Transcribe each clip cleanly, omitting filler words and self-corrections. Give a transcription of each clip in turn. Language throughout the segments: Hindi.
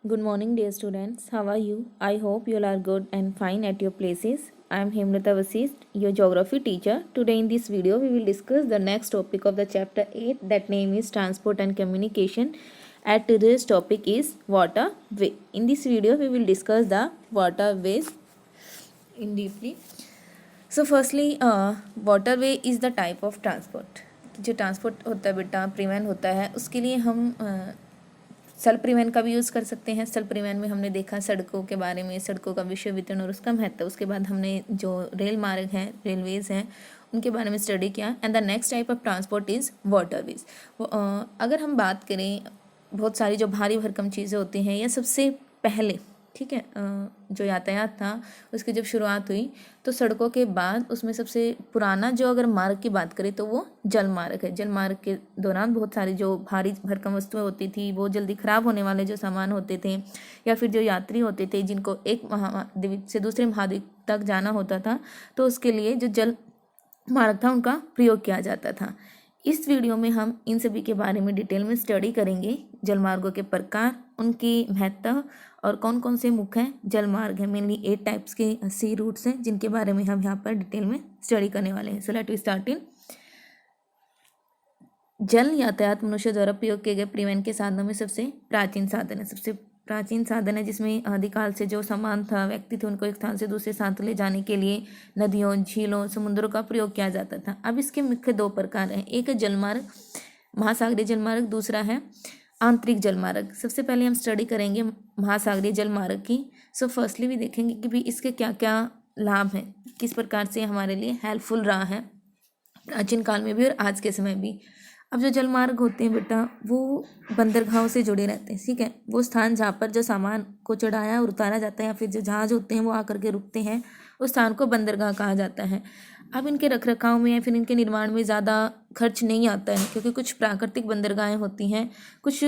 Good morning, dear students. How are you? I hope you all are good and fine at your places. I am Hemlata Vasist, your geography teacher. Today in this video, we will discuss the next topic of the chapter 8, that name is transport and communication. And today's topic is waterway. In this video, we will discuss the waterways in deeply. So firstly, waterway is the type of transport. जो ट्रांसपोर्ट होता है बेटा, परिवहन होता है, उसके लिए हम स्थल परिवहन का भी यूज़ कर सकते हैं। स्थल परिवहन में हमने देखा सड़कों के बारे में, सड़कों का विषय वितरण और उसका महत्व। उसके बाद हमने जो रेल मार्ग हैं, रेलवेज़ हैं, उनके बारे में स्टडी किया। And the next type of transport is waterways. अगर हम बात करें, बहुत सारी जो भारी भरकम चीज़ें होती हैं, या सबसे पहले, ठीक है, जो यातायात था उसकी जब शुरुआत हुई तो सड़कों के बाद उसमें सबसे पुराना जो अगर मार्ग की बात करें तो वो जल मार्ग है। जल मार्ग के दौरान बहुत सारी जो भारी भरकम वस्तुएं होती थी, बहुत जल्दी ख़राब होने वाले जो सामान होते थे, या फिर जो यात्री होते थे जिनको एक महाद्वीप से दूसरे महाद्वीप तक जाना होता था, तो उसके लिए जो जल मार्ग था उनका प्रयोग किया जाता था। इस वीडियो में हम इन सभी के बारे में डिटेल में स्टडी करेंगे। जलमार्गों के प्रकार, उनकी महत्व और कौन कौन से मुख्य जलमार्ग हैं। मेनली 8 टाइप्स के सी रूट्स हैं जिनके बारे में हम यहाँ पर डिटेल में स्टडी करने वाले हैं। So let we start in. जल यातायात मनुष्य द्वारा प्रयोग किए गए परिवहन के साधनों में सबसे प्राचीन साधन है। सबसे प्राचीन साधन है जिसमें आदिकाल से जो सामान था, व्यक्ति थे, उनको एक स्थान से दूसरे स्थान तक ले जाने के लिए नदियों, झीलों, समुद्रों का प्रयोग किया जाता था। अब इसके मुख्य 2 प्रकार हैं। एक है जलमार्ग, महासागरीय जलमार्ग, दूसरा है आंतरिक जलमार्ग। सबसे पहले हम स्टडी करेंगे महासागरीय जलमार्ग की। सो फर्स्टली भी देखेंगे कि भी इसके क्या क्या लाभ हैं, किस प्रकार से हमारे लिए हेल्पफुल रहा है प्राचीन काल में भी और आज के समय भी। अब जो जलमार्ग होते हैं बेटा, वो बंदरगाहों से जुड़े रहते हैं, ठीक है। वो स्थान जहाँ पर जो सामान को चढ़ाया और उतारा जाता है, या फिर जो जहाज होते हैं वो आकर के रुकते हैं, उस स्थान को बंदरगाह कहा जाता है। अब इनके रखरखाव में या फिर इनके निर्माण में ज़्यादा खर्च नहीं आता है, क्योंकि कुछ प्राकृतिक बंदरगाहें होती हैं, कुछ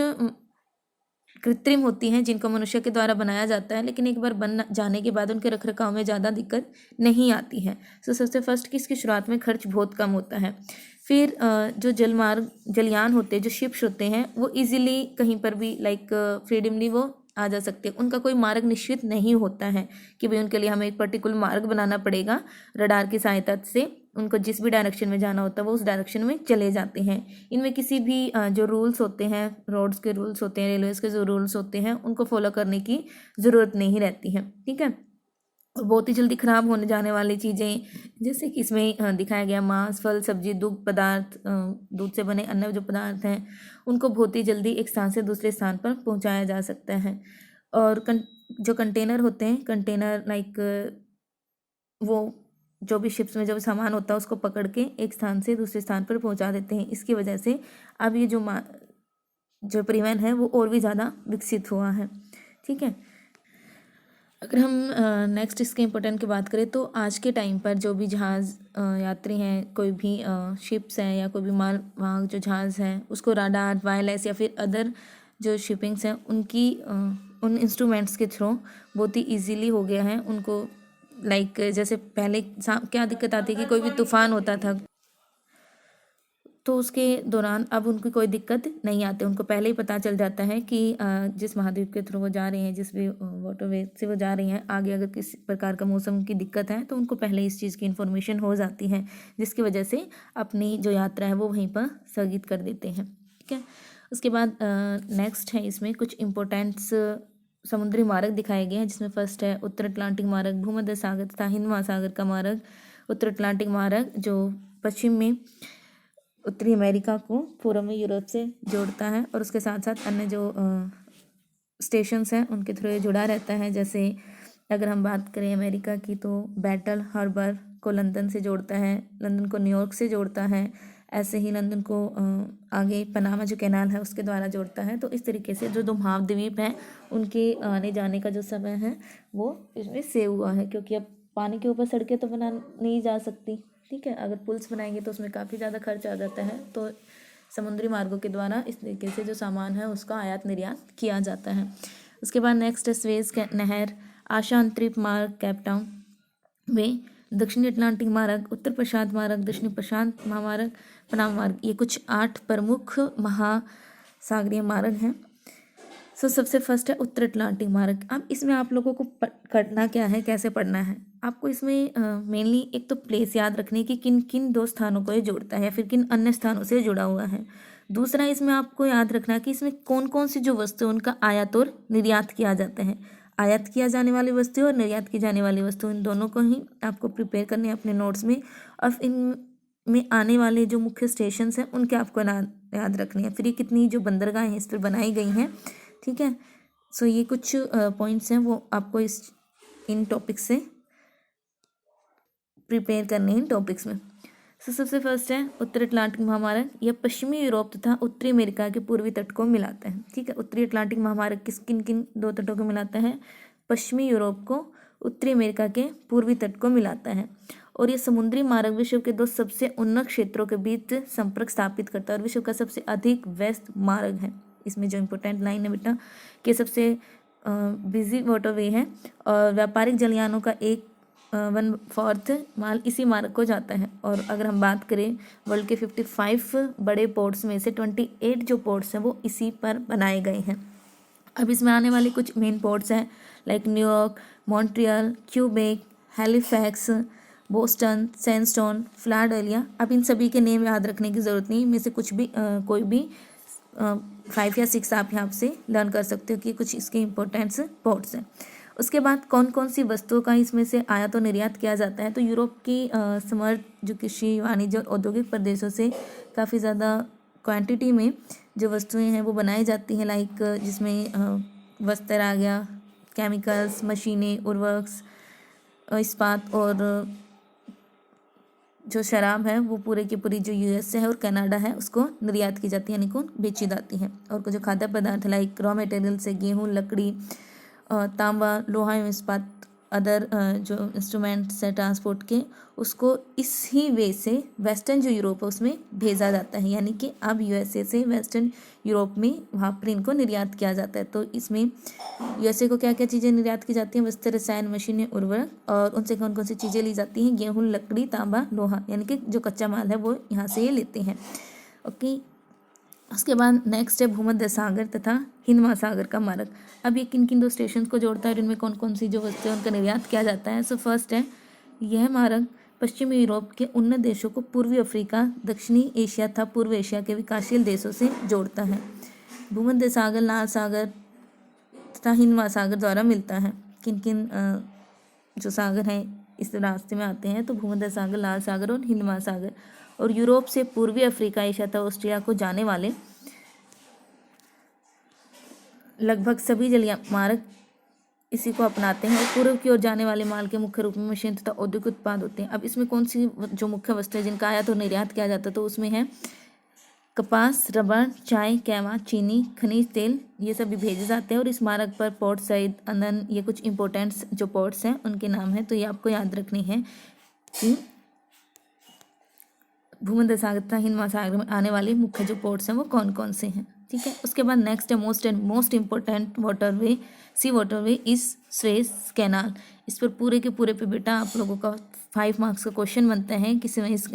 कृत्रिम होती हैं जिनको मनुष्य के द्वारा बनाया जाता है, लेकिन एक बार बन जाने के बाद उनके रखरखाव में ज़्यादा दिक्कत नहीं आती है। सो सबसे फर्स्ट कि इसकी शुरुआत में खर्च बहुत कम होता है। फिर जो जलमार्ग, जलयान होते हैं, जो शिप्स होते हैं, वो इजीली कहीं पर भी फ्रीडमली वो आ जा सकते हैं। उनका कोई मार्ग निश्चित नहीं होता है कि भाई उनके लिए हमें एक पर्टिकुलर मार्ग बनाना पड़ेगा। रडार की सहायता से उनको जिस भी डायरेक्शन में जाना होता है वो उस डायरेक्शन में चले जाते हैं। इनमें किसी भी जो रूल्स होते हैं, रोड्स के रूल्स होते हैं, रेलवेज़ के जो रूल्स होते हैं, उनको फॉलो करने की ज़रूरत नहीं रहती है, ठीक है। और बहुत ही जल्दी ख़राब होने जाने वाली चीज़ें, जैसे कि इसमें दिखाया गया मांस, फल, सब्जी, दुग्ध पदार्थ, दूध से बने अन्य जो पदार्थ हैं, उनको बहुत ही जल्दी एक स्थान से दूसरे स्थान पर पहुंचाया जा सकता है। और जो कंटेनर होते हैं, कंटेनर वो जो भी शिप्स में जो सामान होता है उसको पकड़ के एक स्थान से दूसरे स्थान पर पहुंचा देते हैं। इसकी वजह से अब ये जो परिवहन है वो और भी ज़्यादा विकसित हुआ है, ठीक है। अगर हम नेक्स्ट इसके इम्पोर्टेंट की बात करें तो आज के टाइम पर जो भी जहाज़ यात्री हैं, कोई भी शिप्स हैं या कोई भी माल वाहक जो जहाज़ हैं, उसको राडार, वायरलेस या फिर अदर जो शिपिंग्स हैं उनकी उन इंस्ट्रूमेंट्स के थ्रू बहुत ही इजीली हो गया है उनको। जैसे पहले क्या दिक्कत आती है कि कोई भी तूफ़ान होता था तो उसके दौरान अब उनको कोई दिक्कत नहीं आती। उनको पहले ही पता चल जाता है कि जिस महाद्वीप के थ्रू वो जा रहे हैं, जिस भी वाटरवे से वो जा रही हैं, आगे अगर किसी प्रकार का मौसम की दिक्कत है तो उनको पहले इस चीज़ की इन्फॉर्मेशन हो जाती है, जिसकी वजह से अपनी जो यात्रा है वो वहीं पर स्थगित कर देते हैं, ठीक है। उसके बाद नेक्स्ट है इसमें कुछ इम्पोर्टेंट्स समुद्री मार्ग दिखाए गए हैं, जिसमें फर्स्ट है उत्तर अटलांटिक मार्ग, भूमध्य सागर तथा हिंद महासागर का मार्ग। उत्तर अटलांटिक मार्ग जो पश्चिम में उत्तरी अमेरिका को पूर्व में यूरोप से जोड़ता है, और उसके साथ साथ अन्य जो स्टेशंस हैं उनके थ्रू ये जुड़ा रहता है। जैसे अगर हम बात करें अमेरिका की तो बैटल हार्बर को लंदन से जोड़ता है, लंदन को न्यूयॉर्क से जोड़ता है, ऐसे ही लंदन को आगे पनामा जो कैनाल है उसके द्वारा जोड़ता है। तो इस तरीके से जो 2 महाद्वीप हैं उनके आने जाने का जो समय है वो इसमें सेव हुआ है, क्योंकि अब पानी के ऊपर सड़कें तो बना नहीं जा सकती, ठीक है। अगर पुल्स बनाएंगे तो उसमें काफ़ी ज़्यादा खर्च आ जाता है, तो समुद्री मार्गों के द्वारा इस तरीके से जो सामान है उसका आयात निर्यात किया जाता है। उसके बाद नेक्स्ट है स्वेज नहर, आशा अंतरिक्ष मार्ग केप टाउन में, दक्षिणी अटलांटिक मार्ग, उत्तर प्रशांत मार्ग, दक्षिणी प्रशांत महामार्ग, पनामा मार्ग। ये कुछ 8 प्रमुख महासागरीय मार्ग हैं। सबसे फर्स्ट है उत्तर अटलांटिक मार्ग। अब इसमें आप लोगों को करना क्या है, कैसे पढ़ना है, आपको इसमें मेनली एक तो प्लेस याद रखनी है कि किन किन दो स्थानों को ये जोड़ता है या फिर किन अन्य स्थानों से जुड़ा हुआ है। दूसरा इसमें आपको याद रखना है कि इसमें कौन कौन सी जो वस्तु उनका आयात और निर्यात किया जाता है। आयात किया जाने वाली वस्तु और निर्यात की जाने वाली वस्तु, इन दोनों को ही आपको प्रिपेयर करने हैं अपने नोट्स में। और इन में आने वाले जो मुख्य स्टेशन हैं उनके आपको याद रखनी है। फिर ये कितनी जो बंदरगाहें हैं इस पर बनाई गई हैं, ठीक है। सो ये कुछ पॉइंट्स हैं वो आपको इन टॉपिक्स से प्रिपेयर करने हैं टॉपिक्स में। सबसे फर्स्ट है उत्तर अटलांटिक महामार्ग। यह पश्चिमी यूरोप तथा उत्तरी अमेरिका के पूर्वी तट को मिलाता है, ठीक है। उत्तरी अटलांटिक महामार्ग किन किन दो तटों को मिलाता है? पश्चिमी यूरोप को उत्तरी अमेरिका के पूर्वी तट को मिलाता है। और ये समुद्री मार्ग विश्व के दो सबसे उन्नत क्षेत्रों के बीच संपर्क स्थापित करता है और विश्व का सबसे अधिक व्यस्त मार्ग है। इसमें जो इम्पोर्टेंट लाइन है बेटा कि सबसे बिजी वाटरवे है और व्यापारिक जलयानों का 1/4 माल इसी मार्ग को जाता है। और अगर हम बात करें वर्ल्ड के 55 बड़े पोर्ट्स में से 28 जो पोर्ट्स हैं वो इसी पर बनाए गए हैं। अब इसमें आने वाले कुछ मेन पोर्ट्स हैं like New York, Montreal, Quebec, Halifax, Boston, सैनस्टोन, फिलाडेल्फिया। अब इन सभी के नेम याद रखने की ज़रूरत नहीं, इनमें से कुछ भी कोई भी 5 या 6 आप यहाँ से लर्न कर सकते हो कि कुछ इसके इम्पोर्टेंट्स पोर्ट्स हैं। उसके बाद कौन कौन सी वस्तुओं का इसमें से आयात और निर्यात किया जाता है? तो यूरोप की समर्थ जो कृषि, वाणिज्य और औद्योगिक प्रदेशों से काफ़ी ज़्यादा क्वांटिटी में जो वस्तुएं हैं वो बनाई जाती हैं, लाइक जिसमें वस्त्र आ गया, केमिकल्स, मशीनें, उर्वरक, इस्पात और जो शराब है वो पूरे की पूरी जो यूएस से है और कनाडा है उसको निर्यात की जाती है, यानी को बेची जाती है। और जो खाद्य पदार्थ लाइक रॉ मटेरियल से गेहूँ, लकड़ी, तांबा, लोहा एवं इस्पात, अदर जो इंस्ट्रूमेंट्स है ट्रांसपोर्ट के, उसको इसी वे से वेस्टर्न जो यूरोप है उसमें भेजा जाता है, यानी कि अब यूएसए से वेस्टर्न यूरोप में वहाँ पर इनको निर्यात किया जाता है। तो इसमें यूएसए को क्या क्या चीज़ें निर्यात की जाती हैं? वस्त्र, रसायन, मशीनें, उर्वरक। और उनसे कौन कौन सी चीज़ें ली जाती हैं? गेहूँ, लकड़ी, तांबा, लोहा, यानी कि जो कच्चा माल है वो यहाँ से ये लेते हैं। ओके, उसके बाद नेक्स्ट है भूमध्य सागर तथा हिंद महासागर का मार्ग। अब ये किन किन दो स्टेशन को जोड़ता है और इनमें कौन कौन सी जो वस्तुएं उनका निर्यात किया जाता है? सो फर्स्ट है यह मार्ग पश्चिमी यूरोप के उन्नत देशों को पूर्वी अफ्रीका, दक्षिणी एशिया तथा पूर्व एशिया के विकासशील देशों से जोड़ता है। भूमध्य सागर, लाल सागर तथा हिंद महासागर द्वारा मिलता है। किन किन जो सागर हैं इस रास्ते में आते हैं? तो भूमध्य सागर, लाल सागर और हिंद महासागर। और यूरोप से पूर्वी अफ्रीका, एशिया तथा ऑस्ट्रेलिया को जाने वाले लगभग सभी जलीय मार्ग इसी को अपनाते हैं। और पूर्व की ओर जाने वाले माल के मुख्य रूप में मशीन तथा औद्योगिक उत्पाद होते हैं। अब इसमें कौन सी जो मुख्य वस्तु है जिनका आयात और निर्यात किया जाता है? तो उसमें है कपास, रबर, चाय, कैवा, चीनी, खनिज तेल, ये सभी भेजे जाते हैं। और इस मार्ग पर पोर्ट सईद, अनन, ये कुछ इंपॉर्टेंट्स जो पोर्ट्स हैं उनके नाम हैं, तो ये आपको याद रखनी है कि भूमध्य सागर तथा हिंद महासागर में आने वाले मुख्य जो पोर्ट्स हैं वो कौन कौन से हैं, ठीक है। उसके बाद नेक्स्ट है most important waterway, sea waterway is Suez canal. इस पर पूरे के पूरे पे बेटा आप लोगों का 5 मार्क्स का क्वेश्चन बनता है कि सुएज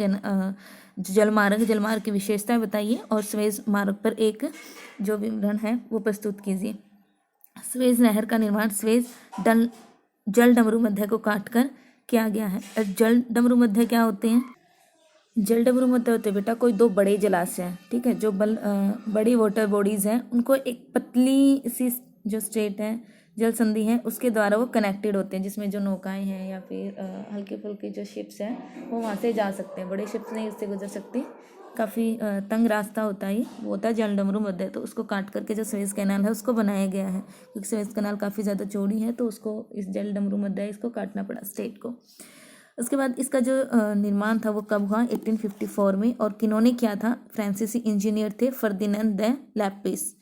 जलमार्ग की विशेषताएं बताइए और सुएज मार्ग पर एक जो विवरण है वो प्रस्तुत कीजिए। सुएज नहर का निर्माण सुएज जल डमरू मध्य को काटकर किया गया है। जल डमरू मध्य क्या होते हैं? जल डमरू मध्य होते बेटा कोई 2 बड़े जलाशय हैं, ठीक है, जो बड़ी वाटर बॉडीज़ हैं उनको एक पतली सी जो स्ट्रेट है जल संधि है उसके द्वारा वो कनेक्टेड होते हैं, जिसमें जो नौकाएं हैं या फिर हल्के फुल्के जो शिप्स हैं वो वहाँ से जा सकते हैं। बड़े शिप्स नहीं उससे गुजर सकती, काफ़ी तंग रास्ता होता है, वो होता है जल डमरू मध्य। तो उसको काट करके जो सुएज कैनाल है उसको बनाया गया है, क्योंकि सुएज कैनाल काफ़ी ज़्यादा चौड़ी है तो उसको इस जल डमरू मध्य इसको काटना पड़ा स्टेट को। उसके बाद इसका जो निर्माण था वो कब हुआ? 1854 में। और किन्होंने किया था? फ्रांसीसी इंजीनियर थे फर्दिनांड दे लैपिस,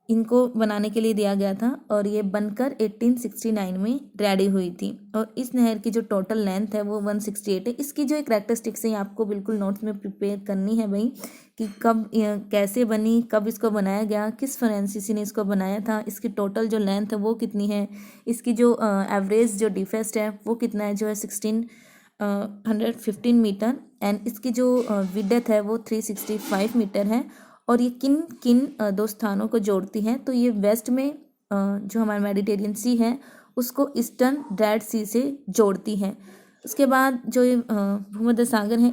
इनको बनाने के लिए दिया गया था और ये बनकर 1869 में रेडी हुई थी। और इस नहर की जो टोटल लेंथ है वो 168 है। इसकी जो एक कैरेक्टरिस्टिक्स है आपको बिल्कुल नोट्स में प्रिपेयर करनी है भाई, कि कब कैसे बनी, कब इसको बनाया गया, किस फ्रांसीसी ने इसको बनाया था, इसकी टोटल जो लेंथ है वो कितनी है, इसकी जो एवरेज जो डिफेस्ट है वो कितना है, जो है 1615 मीटर, एंड इसकी जो विड्थ है वो 365 मीटर है। और ये किन किन दो स्थानों को जोड़ती है, तो ये वेस्ट में जो हमारा मेडिटेरियन सी है उसको ईस्टर्न रेड सी से जोड़ती है। उसके बाद जो ये भूमध्य सागर है,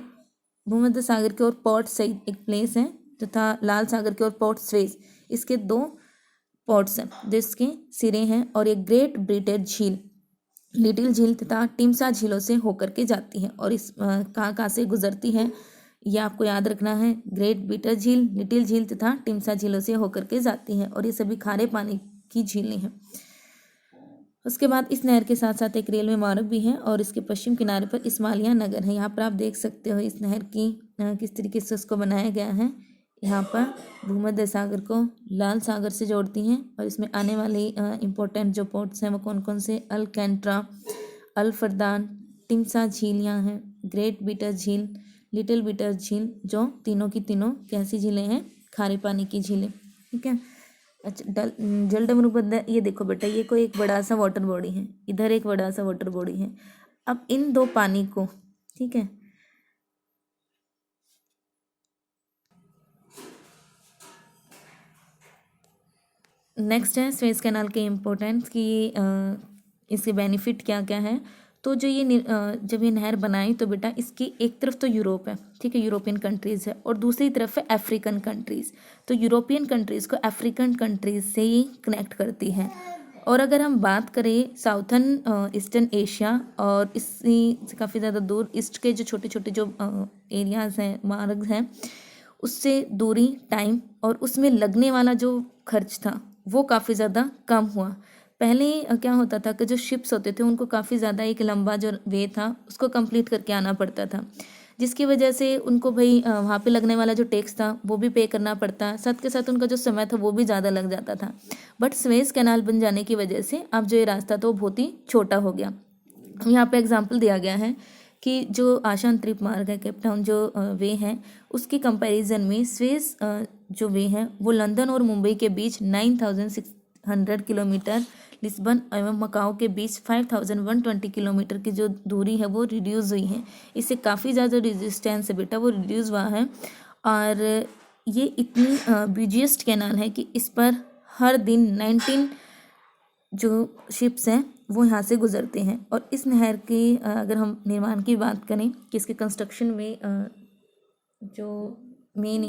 भूमध्य सागर की ओर पोर्ट सईद एक प्लेस है तथा लाल सागर की ओर पोर्ट स्वेज, इसके दो पोर्ट्स हैं जिसके सिरे हैं। और ये ग्रेट ब्रिटेन झील, लिटिल झील तथा टिमसा झीलों से होकर के जाती है। और इस कहाँ से गुजरती है ये आपको याद रखना है, ग्रेट ब्रिटेन झील, लिटिल झील तथा टिमसा झीलों से होकर के जाती है और ये सभी खारे पानी की झीलें हैं। उसके बाद इस नहर के साथ साथ एक रेलवे मार्ग भी है और इसके पश्चिम किनारे पर इस्माइलिया नगर है। यहाँ पर आप देख सकते हो इस नहर की किस तरीके से उसको बनाया गया है। यहाँ पर भूमध्य सागर को लाल सागर से जोड़ती हैं और इसमें आने वाली इम्पोर्टेंट जो पोर्ट्स हैं वो कौन कौन से, अलकैंट्रा, अल फरदान, टिमसा झील यहाँ है, ग्रेट बीटर झील, लिटिल बीटर झील, जो तीनों की तीनों कैसी झीलें हैं, खारे पानी की झीलें। ठीक है। अच्छा, जलडमरू ये देखो बेटा, ये कोई एक बड़ा सा वाटर बॉडी है, इधर एक बड़ा सा वाटर बॉडी है। अब इन दो पानी को, ठीक है, नेक्स्ट है स्वेज कैनाल के इम्पोर्टेंस कि इसके बेनिफिट क्या क्या है। तो जो ये जब ये नहर बनाई तो बेटा इसकी एक तरफ तो यूरोप है, ठीक है, यूरोपियन कंट्रीज़ है, और दूसरी तरफ है अफ्रीकन कंट्रीज़। तो यूरोपियन कंट्रीज़ को अफ्रीकन कंट्रीज़ से ही कनेक्ट करती है। और अगर हम बात करें साउथर्न ईस्टर्न एशिया और इससे काफ़ी ज़्यादा दूर ईस्ट के जो छोटे छोटे जो एरियाज़ हैं, मार्ग हैं, उससे दूरी, टाइम और उसमें लगने वाला जो खर्च था वो काफ़ी ज़्यादा कम हुआ। पहले क्या होता था कि जो शिप्स होते थे उनको काफ़ी ज़्यादा एक लंबा जो वे था उसको कंप्लीट करके आना पड़ता था, जिसकी वजह से उनको भाई वहाँ पे लगने वाला जो टैक्स था वो भी पे करना पड़ता, साथ के साथ उनका जो समय था वो भी ज़्यादा लग जाता था। बट स्वेज कैनाल बन जाने की वजह से अब जो ये रास्ता था वो बहुत ही छोटा हो गया। यहाँ पे एग्जाम्पल दिया गया है कि जो आशान ट्रिप मार्ग है, केप टाउन जो वे है, उसकी कंपैरिजन में स्वेज जो वे है वो लंदन और मुंबई के बीच 9600 किलोमीटर, लिस्बन एवं मकाओ के बीच 5120 किलोमीटर की जो दूरी है वो रिड्यूस हुई है। इससे काफ़ी ज़्यादा रेजिस्टेंस है बेटा वो रिड्यूस हुआ है। और ये इतनी बिजिएस्ट कैनाल है कि इस पर हर दिन 19 जो शिप्स हैं वो यहाँ से गुजरते हैं। और इस नहर के अगर हम निर्माण की बात करें कि इसके कंस्ट्रक्शन में जो मेन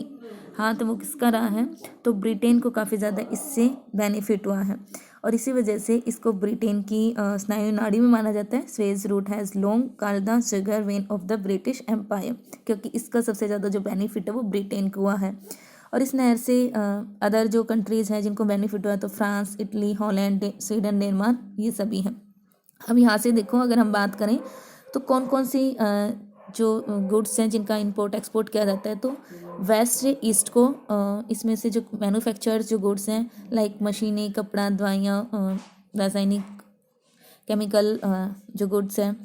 हाथ वो किसका रहा है, तो ब्रिटेन को काफ़ी ज़्यादा इससे बेनिफिट हुआ है। और इसी वजह से इसको ब्रिटेन की स्नायु नाड़ी में माना जाता है। Suez route has long called the sugar vein of the British Empire, क्योंकि इसका सबसे ज़्यादा जो बेनिफिट है वो ब्रिटेन को हुआ है। और इस नहर से अदर जो कंट्रीज़ हैं जिनको बेनिफिट हुआ है तो France, Italy, Holland, Sweden, Denmark, ये सभी हैं। अब यहाँ से देखो अगर हम बात करें तो कौन कौन सी जो गुड्स हैं जिनका इंपोर्ट एक्सपोर्ट किया जाता है, तो वेस्ट से ईस्ट को इसमें से जो मैन्युफैक्चर्ड जो गुड्स हैं लाइक मशीनें, कपड़ा, दवाइयाँ, रासायनिक केमिकल जो गुड्स हैं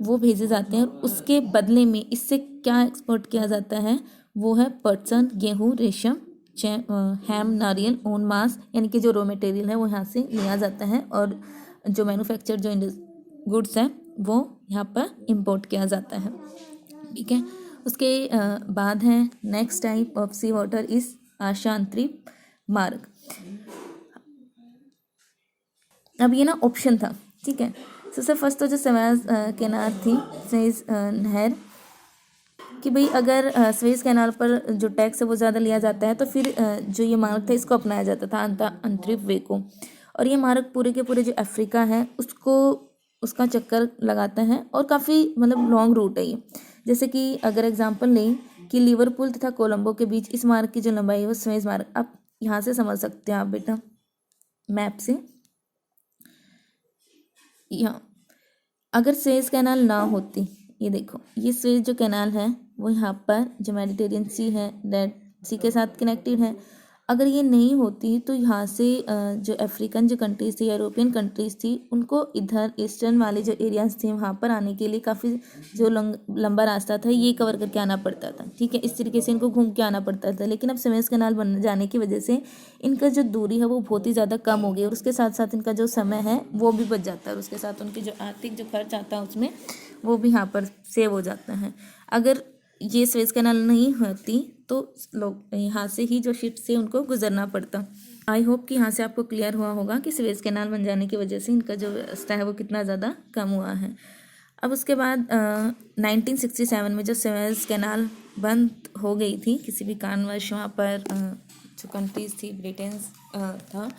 वो भेजे जाते हैं। और उसके बदले में इससे क्या एक्सपोर्ट किया जाता है वो है पटसन, गेहूँ, रेशम, हैम, नारियल, ओन मांस, यानी कि जो रॉ मटेरियल है वो यहाँ से लिया जाता है। और जो मैन्युफैक्चर जो गुड्स हैं वो यहाँ पर इंपोर्ट किया जाता है। ठीक है। उसके बाद है next type of sea water इस आशांतरिक मार्ग। अब ये ना ऑप्शन था, ठीक है। सबसे फर्स्ट तो जो स्वेज कैनाल थी, स्वेज नहर, कि भाई अगर स्वेज कैनाल पर जो टैक्स है वो ज़्यादा लिया जाता है तो फिर जो ये मार्ग था इसको अपनाया जाता था अंतरिक्ष वे को। और ये मार्ग पूरे के पूरे जो अफ्रीका है उसको उसका चक्कर लगाता है और काफ़ी मतलब लॉन्ग रूट है ये। जैसे कि अगर एग्जांपल लें कि लिवरपूल तथा कोलंबो के बीच इस मार्ग की जो लंबाई है वो स्वेज मार्ग, आप यहाँ से समझ सकते हैं आप बेटा मैप से। यहाँ अगर स्वेज कैनाल ना होती, ये देखो ये स्वेज जो कैनाल है वो यहाँ पर जो मेडिटेरियन सी है, रेड सी के साथ कनेक्टेड है। अगर ये नहीं होती तो यहाँ से जो अफ्रीकन जो कंट्रीज़ थी, यूरोपियन कंट्रीज़ थी, उनको इधर ईस्टर्न वाले जो एरियाज़ थे वहाँ पर आने के लिए काफ़ी जो लंबा रास्ता था ये कवर करके आना पड़ता था। ठीक है, इस तरीके से इनको घूम के आना पड़ता था। लेकिन अब स्वेज कैनाल बन जाने की वजह से इनका जो दूरी है वो बहुत ही ज़्यादा कम हो गई और उसके साथ साथ इनका जो समय है वो भी बच जाता है और उसके साथ उनकी जो आर्थिक जो खर्च आता है उसमें वो भी यहाँ पर सेव हो जाता है। अगर ये स्वेज कैनाल नहीं होती तो लोग यहाँ से ही जो शिप से उनको गुजरना पड़ता। आई होप कि यहाँ से आपको क्लियर हुआ होगा कि स्वेज कैनाल बन जाने की वजह से इनका जो रास्ता है वो कितना ज़्यादा कम हुआ है। अब उसके बाद 1967 में जो स्वेज कैनाल बंद हो गई थी किसी भी कारणवश, वहाँ पर जो कंट्रीज़ थी, ब्रिटेन था,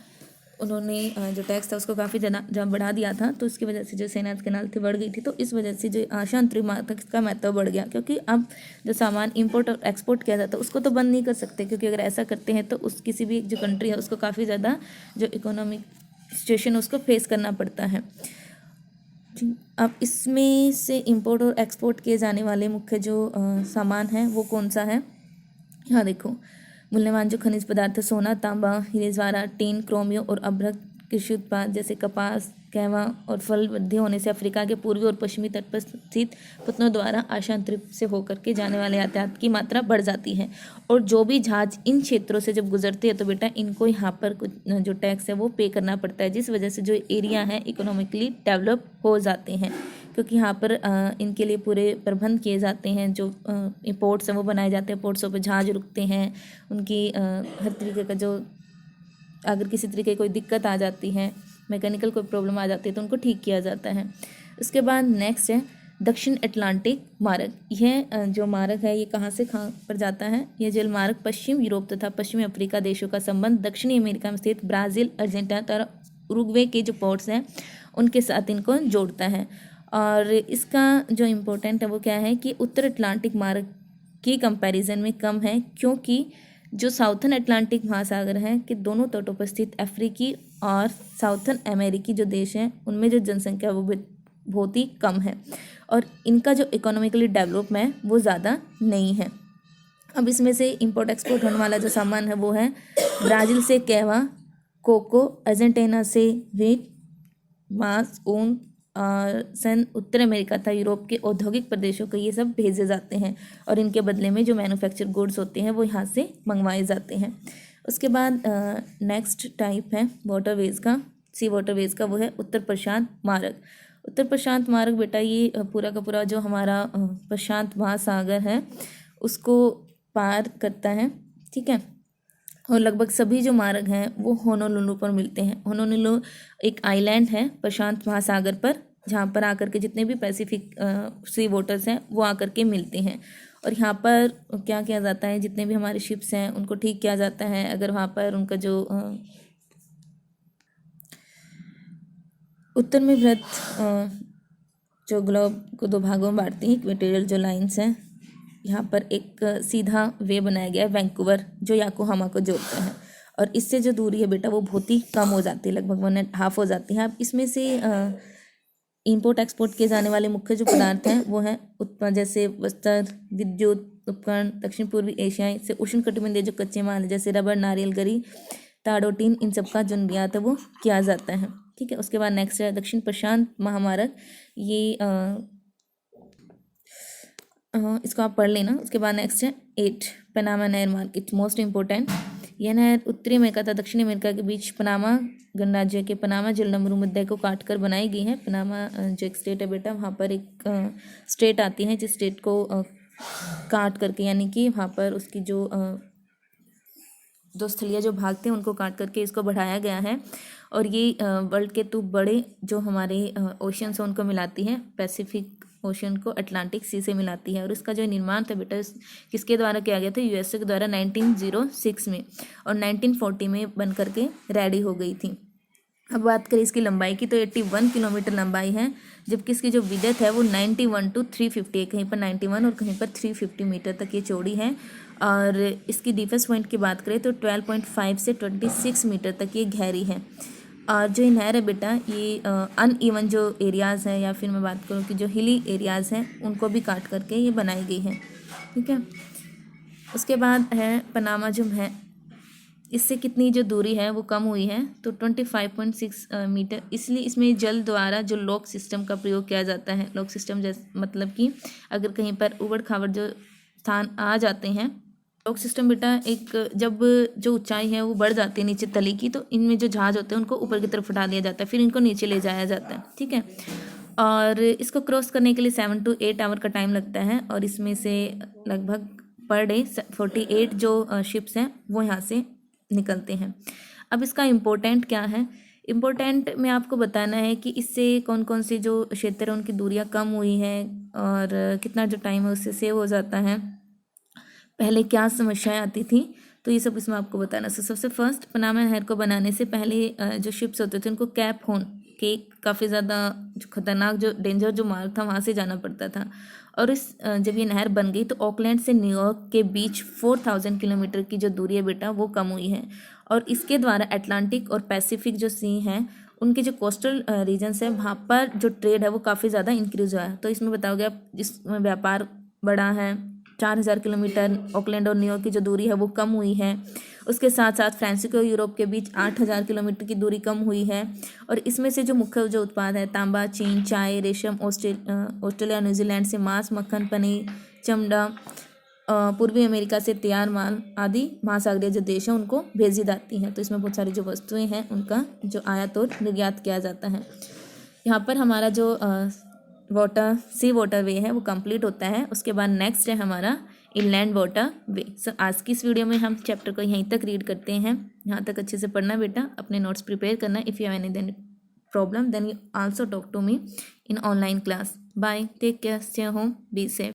उन्होंने जो टैक्स था उसको काफ़ी ज़्यादा जब बढ़ा दिया था, तो इसकी वजह से जो स्वेज कैनाल थी बढ़ गई थी। तो इस वजह से जो आशांतरिक मार्ग का महत्व बढ़ गया, क्योंकि अब जो सामान इंपोर्ट और एक्सपोर्ट किया जाता है उसको तो बंद नहीं कर सकते, क्योंकि अगर ऐसा करते हैं तो उस किसी भी जो कंट्री है उसको काफ़ी ज़्यादा जो इकोनॉमिक सिचुएशन उसको फेस करना पड़ता है। अब इसमें से इंपोर्ट और एक्सपोर्ट किए जाने वाले मुख्य जो सामान है वो कौन सा है, यहाँ देखो। मूल्यवान जो खनिज पदार्थ है, सोना, तांबा, हीरे जवाहरात, टीन, क्रोमियम और अभ्रक, कृषि उत्पाद जैसे कपास, कहवा और फल वृद्धि होने से अफ्रीका के पूर्वी और पश्चिमी तट पर स्थित पत्तनों द्वारा आशांतरिक से होकर के जाने वाले यातायात की मात्रा बढ़ जाती है। और जो भी जहाज इन क्षेत्रों से जब गुजरते हैं तो बेटा इनको यहाँ पर कुछ जो टैक्स है वो पे करना पड़ता है, जिस वजह से जो एरिया है इकोनॉमिकली डेवलप हो जाते हैं, क्योंकि यहाँ पर इनके लिए पूरे प्रबंध किए जाते हैं। जो पोर्ट्स हैं वो बनाए जाते हैं, पोर्ट्सों पर जहाज रुकते हैं, उनकी हर तरीके का जो अगर किसी तरीके की कोई दिक्कत आ जाती है, मैकेनिकल कोई प्रॉब्लम आ जाती है तो उनको ठीक किया जाता है। उसके बाद नेक्स्ट है दक्षिण अटलांटिक मार्ग। यह जो मार्ग है ये कहाँ से कहाँ पर जाता है, यह जल मार्ग पश्चिम यूरोप तथा पश्चिमी अफ्रीका देशों का संबंध दक्षिणी अमेरिका में स्थित ब्राज़ील, अर्जेंटीना तथा उरुग्वे के जो पोर्ट्स हैं उनके साथ इनको जोड़ता है। और इसका जो इम्पोर्टेंट है वो क्या है कि उत्तर अटलांटिक मार्ग की कंपैरिजन में कम है, क्योंकि जो साउथर्न अटलांटिक महासागर है कि दोनों तटों पर स्थित अफ्रीकी और साउथर्न अमेरिकी जो देश हैं उनमें जो जनसंख्या वो बहुत ही कम है और इनका जो इकोनॉमिकली डेवलप है वो ज़्यादा नहीं है। अब इसमें से इंपोर्ट एक्सपोर्ट होने वाला जो सामान है वो है ब्राज़ील से कहवा, कोको, अर्जेंटीना से व्हीट, मांस, ऊन और सन उत्तर अमेरिका तथा यूरोप के औद्योगिक प्रदेशों को ये सब भेजे जाते हैं और इनके बदले में जो मैन्युफैक्चर गुड्स होते हैं वो यहाँ से मंगवाए जाते हैं। उसके बाद नेक्स्ट टाइप है वाटरवेज का, सी वाटरवेज का, वो है उत्तर प्रशांत मार्ग। उत्तर प्रशांत मार्ग बेटा ये पूरा का पूरा जो हमारा प्रशांत महासागर है उसको पार करता है, ठीक है। और लगभग सभी जो मार्ग हैं वो होनोलुलु पर मिलते हैं। होनोलुलु एक आइलैंड है प्रशांत महासागर पर, जहाँ पर आकर के जितने भी पैसिफिक सी वाटर्स हैं वो आकर के मिलते हैं। और यहाँ पर क्या किया जाता है, जितने भी हमारे शिप्स हैं उनको ठीक किया जाता है। अगर वहाँ पर उनका जो उत्तर में वृत्त जो ग्लोब को दो भागों में बांटती हैं, इक्वेटोरियल जो लाइन्स हैं, यहाँ पर एक सीधा वे बनाया गया है वैंकूवर जो याकोहामा को जोड़ता है और इससे जो दूरी है बेटा वो बहुत ही कम हो जाती है, लगभग 1.5 हो जाती है। अब इसमें से इंपोर्ट एक्सपोर्ट किए जाने वाले मुख्य जो पदार्थ हैं वो हैं उत्पाद जैसे वस्त्र, विद्युत उपकरण, दक्षिण पूर्वी एशिया से उष्णकटिबंधीय जो कच्चे माल जैसे रबर, नारियल, गरी, ताड़, टीन, इन सब का जो निर्यात है वो किया जाता है, ठीक है। उसके बाद नेक्स्ट है दक्षिण प्रशांत महामार्ग, ये इसको आप पढ़ लेना। उसके बाद नेक्स्ट है 8 पनामा नहर मार्ग, इट्स मोस्ट इम्पोर्टेंट। यह नहर उत्तरी अमेरिका तथा दक्षिणी अमेरिका के बीच पनामा गणराज्य के पनामा जलसमुद्र को काट कर बनाई गई है। पनामा जो एक स्टेट है बेटा, वहाँ पर एक स्टेट आती है जिस स्टेट को काट करके, यानी कि वहाँ पर उसकी जो स्थलीय जो भाग थे उनको काट करके इसको बढ़ाया गया है। और ये वर्ल्ड के 2 बड़े जो हमारे ओशियंस हैं उनको मिलाती है, पैसिफिक ओशन को अटलांटिक सी से मिलाती है। और इसका जो निर्माण था बेटा किसके द्वारा किया गया था, यूएसए के द्वारा 1906 में, और 1940 में बन करके रेडी हो गई थी। अब बात करें इसकी लंबाई की तो 81 किलोमीटर लंबाई है, जबकि इसकी जो विड्थ है वो 91 to 350 है, कहीं पर 91 और कहीं पर 350 मीटर तक ये चौड़ी है। और इसकी डीपेस्ट पॉइंट की बात करें तो 12.5 से 26 मीटर तक ये गहरी है। और जो नहर है बेटा ये अनइवन जो एरियाज़ हैं, या फिर मैं बात करूँ कि जो हिली एरियाज़ हैं उनको भी काट करके ये बनाई गई है, ठीक है। उसके बाद है पनामा जो है, इससे कितनी जो दूरी है वो कम हुई है तो 25.6 मीटर। इसलिए इसमें जल द्वारा जो लॉक सिस्टम का प्रयोग किया जाता है। लॉक सिस्टम जैसे मतलब कि अगर कहीं पर उबड़ खाबड़ जो स्थान आ जाते हैं, लॉक सिस्टम बेटा एक जब जो ऊंचाई है वो बढ़ जाती है नीचे तली की, तो इनमें जो जहाज होते हैं उनको ऊपर की तरफ उठा दिया जाता है, फिर इनको नीचे ले जाया जाता है, ठीक है। और इसको क्रॉस करने के लिए 7 to 8 आवर का टाइम लगता है, और इसमें से लगभग पर डे 48 जो शिप्स हैं वो यहाँ से निकलते हैं। अब इसका इम्पोर्टेंट क्या है, इम्पोर्टेंट में आपको बताना है कि इससे कौन कौन से जो क्षेत्र है उनकी दूरियां कम हुई हैं और कितना जो टाइम है उससे सेव हो जाता है, पहले क्या समस्याएं आती थी, तो ये सब इसमें आपको बताना। सबसे फर्स्ट, पनामा नहर को बनाने से पहले जो शिप्स होते थे उनको कैप होर्न के काफ़ी ज़्यादा जो खतरनाक जो डेंजर जो मार्ग था वहाँ से जाना पड़ता था। और जब ये नहर बन गई तो ऑकलैंड से न्यूयॉर्क के बीच 4000 किलोमीटर की जो दूरी है बेटा वो कम हुई है। और इसके द्वारा अटलांटिक और पैसिफिक जो सी हैं उनके जो कोस्टल रीजन्स है वहाँ पर जो ट्रेड है वो काफ़ी ज़्यादा इंक्रीज हुआ है। तो इसमें बताओगे आप, जिसमें व्यापार बढ़ा है, 4000 किलोमीटर ऑकलैंड और न्यूयॉर्क की जो दूरी है वो कम हुई है। उसके साथ साथ फ्रांसिको और यूरोप के बीच 8000 किलोमीटर की दूरी कम हुई है। और इसमें से जो मुख्य जो उत्पाद है, तांबा, चीन, चाय, रेशम, ऑस्ट्रेलिया न्यूजीलैंड से मांस, मक्खन, पनीर, चमड़ा, पूर्वी अमेरिका से तैयार माल आदि महासागरीय जो देश हैं उनको भेजी जाती हैं। तो इसमें बहुत सारी जो वस्तुएं हैं उनका जो आयात और निर्यात किया जाता है। यहाँ पर हमारा जो सी वाटर वे है वो कंप्लीट होता है। उसके बाद नेक्स्ट है हमारा इनलैंड वाटर वे। सो आज की इस वीडियो में हम चैप्टर को यहीं तक रीड करते हैं। यहाँ तक अच्छे से पढ़ना बेटा, अपने नोट्स प्रिपेयर करना। If you have any problem then you also talk to me in online class. Bye, take care, stay home, be safe.